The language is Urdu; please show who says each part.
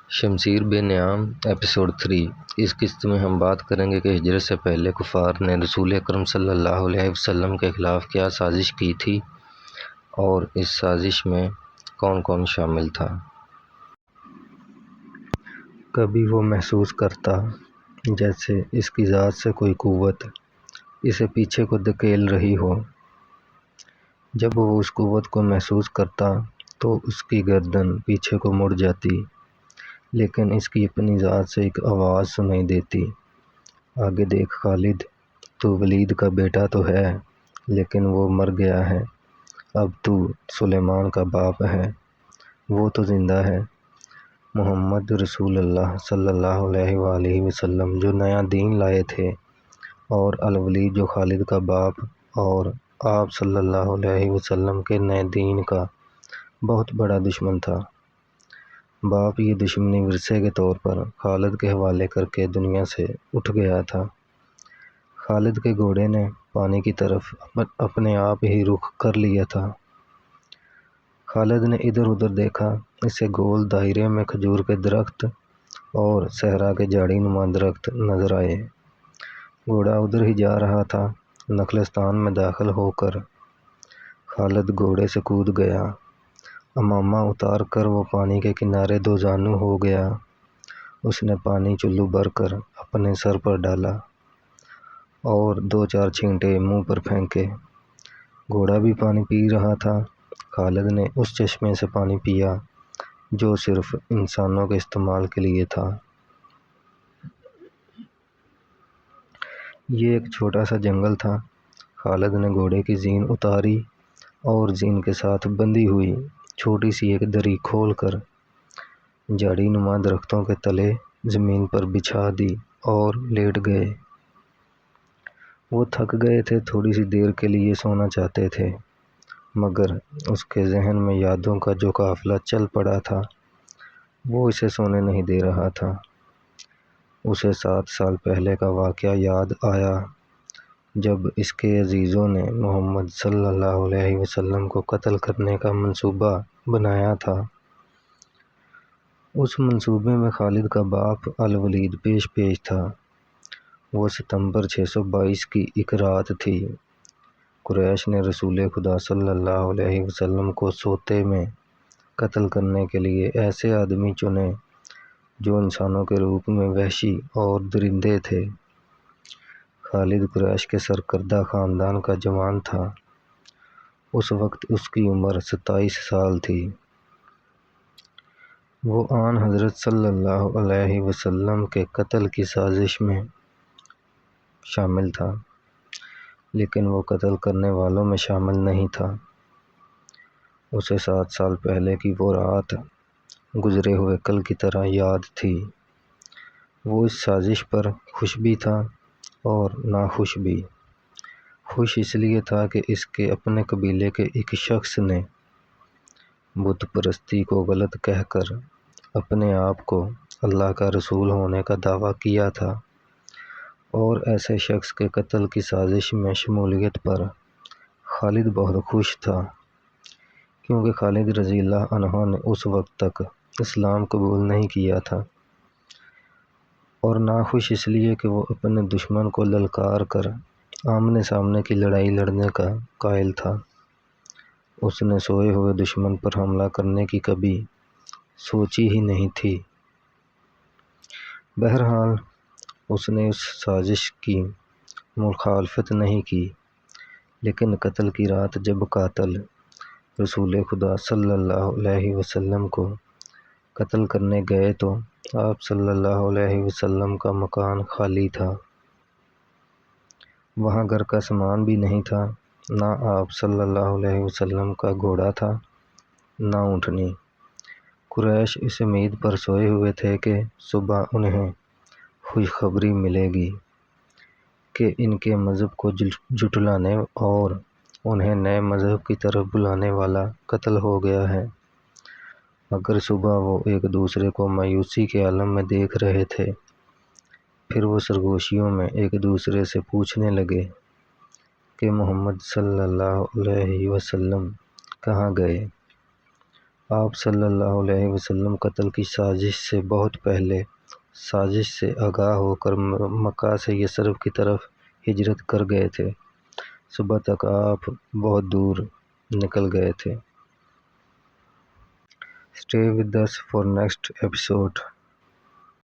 Speaker 1: شمشیر بے نعام ایپیسوڈ 3۔ اس قسط میں ہم بات کریں گے کہ ہجرت سے پہلے کفار نے رسول اکرم صلی اللہ علیہ وسلم کے خلاف کیا سازش کی تھی اور اس سازش میں کون کون شامل تھا۔ کبھی وہ محسوس کرتا جیسے اس کی ذات سے کوئی قوت اسے پیچھے کو دھکیل رہی ہو۔ جب وہ اس قوت کو محسوس کرتا تو اس کی گردن پیچھے کو مڑ جاتی، لیکن اس کی اپنی ذات سے ایک آواز سنائی دیتی، آگے دیکھ خالد، تو ولید کا بیٹا تو ہے لیکن وہ مر گیا ہے، اب تو سلیمان کا باپ ہے، وہ تو زندہ ہے۔ محمد رسول اللہ صلی اللہ علیہ وآلہ وسلم جو نیا دین لائے تھے، اور الولید جو خالد کا باپ اور آپ صلی اللہ علیہ وسلم کے نئے دین کا بہت بڑا دشمن تھا۔ باپ یہ دشمنی ورثے کے طور پر خالد کے حوالے کر کے دنیا سے اٹھ گیا تھا۔ خالد کے گھوڑے نے پانی کی طرف اپنے آپ ہی رخ کر لیا تھا۔ خالد نے ادھر ادھر دیکھا، اسے گول دائرے میں کھجور کے درخت اور صحرا کے جھاڑی نما درخت نظر آئے۔ گھوڑا ادھر ہی جا رہا تھا۔ نخلستان میں داخل ہو کر خالد گھوڑے سے کود گیا، امامہ اتار کر وہ پانی کے کنارے دو زانو ہو گیا۔ اس نے پانی چلو بھر کر اپنے سر پر ڈالا اور دو چار چھینٹے منہ پر پھینکے۔ گھوڑا بھی پانی پی رہا تھا۔ خالد نے اس چشمے سے پانی پیا جو صرف انسانوں کے استعمال کے لیے تھا۔ یہ ایک چھوٹا سا جنگل تھا۔ خالد نے گھوڑے کی زین اتاری اور زین کے ساتھ بندھی ہوئی چھوٹی سی ایک دری کھول کر جھاڑی نما درختوں کے تلے زمین پر بچھا دی اور لیٹ گئے۔ وہ تھک گئے تھے، تھوڑی سی دیر کے لیے سونا چاہتے تھے، مگر اس کے ذہن میں یادوں کا جو قافلہ چل پڑا تھا وہ اسے سونے نہیں دے رہا تھا۔ اسے 7 سال پہلے کا واقعہ یاد آیا جب اس کے عزیزوں نے محمد صلی اللہ علیہ وسلم کو قتل کرنے کا منصوبہ بنایا تھا۔ اس منصوبے میں خالد کا باپ الولید پیش تھا۔ وہ ستمبر 622 کی ایک رات تھی۔ قریش نے رسول خدا صلی اللہ علیہ وسلم کو سوتے میں قتل کرنے کے لیے ایسے آدمی چنے جو انسانوں کے روپ میں وحشی اور درندے تھے۔ خالد قریش کے سرکردہ خاندان کا جوان تھا۔ اس وقت اس کی عمر 27 سال تھی۔ وہ آن حضرت صلی اللہ علیہ وسلم کے قتل کی سازش میں شامل تھا، لیکن وہ قتل کرنے والوں میں شامل نہیں تھا۔ اسے 7 سال پہلے کی وہ رات گزرے ہوئے کل کی طرح یاد تھی۔ وہ اس سازش پر خوش بھی تھا اور ناخوش بھی۔ خوش اس لیے تھا کہ اس کے اپنے قبیلے کے ایک شخص نے بت پرستی کو غلط کہہ کر اپنے آپ کو اللہ کا رسول ہونے کا دعویٰ کیا تھا، اور ایسے شخص کے قتل کی سازش میں شمولیت پر خالد بہت خوش تھا، کیونکہ خالد رضی اللہ عنہ نے اس وقت تک اسلام قبول نہیں کیا تھا، اور ناخوش اس لیے کہ وہ اپنے دشمن کو للکار کر آمنے سامنے کی لڑائی لڑنے کا قائل تھا۔ اس نے سوئے ہوئے دشمن پر حملہ کرنے کی کبھی سوچی ہی نہیں تھی۔ بہرحال اس نے اس سازش کی مخالفت نہیں کی، لیکن قتل کی رات جب قاتل رسول خدا صلی اللہ علیہ وسلم کو قتل کرنے گئے تو آپ صلی اللہ علیہ وسلم کا مکان خالی تھا۔ وہاں گھر کا سامان بھی نہیں تھا، نہ آپ صلی اللہ علیہ وسلم کا گھوڑا تھا، نہ اونٹنی۔ قریش اس امید پر سوئے ہوئے تھے کہ صبح انہیں خوشخبری ملے گی کہ ان کے مذہب کو جھٹلانے اور انہیں نئے مذہب کی طرف بلانے والا قتل ہو گیا ہے، مگر صبح وہ ایک دوسرے کو مایوسی کے عالم میں دیکھ رہے تھے۔ پھر وہ سرگوشیوں میں ایک دوسرے سے پوچھنے لگے کہ محمد صلی اللہ علیہ وسلم کہاں گئے۔ آپ صلی اللہ علیہ وسلم قتل کی سازش سے بہت پہلے سازش سے آگاہ ہو کر مکہ سے یثرب کی طرف ہجرت کر گئے تھے۔ صبح تک آپ بہت دور نکل گئے تھے۔ Stay with us for next episode.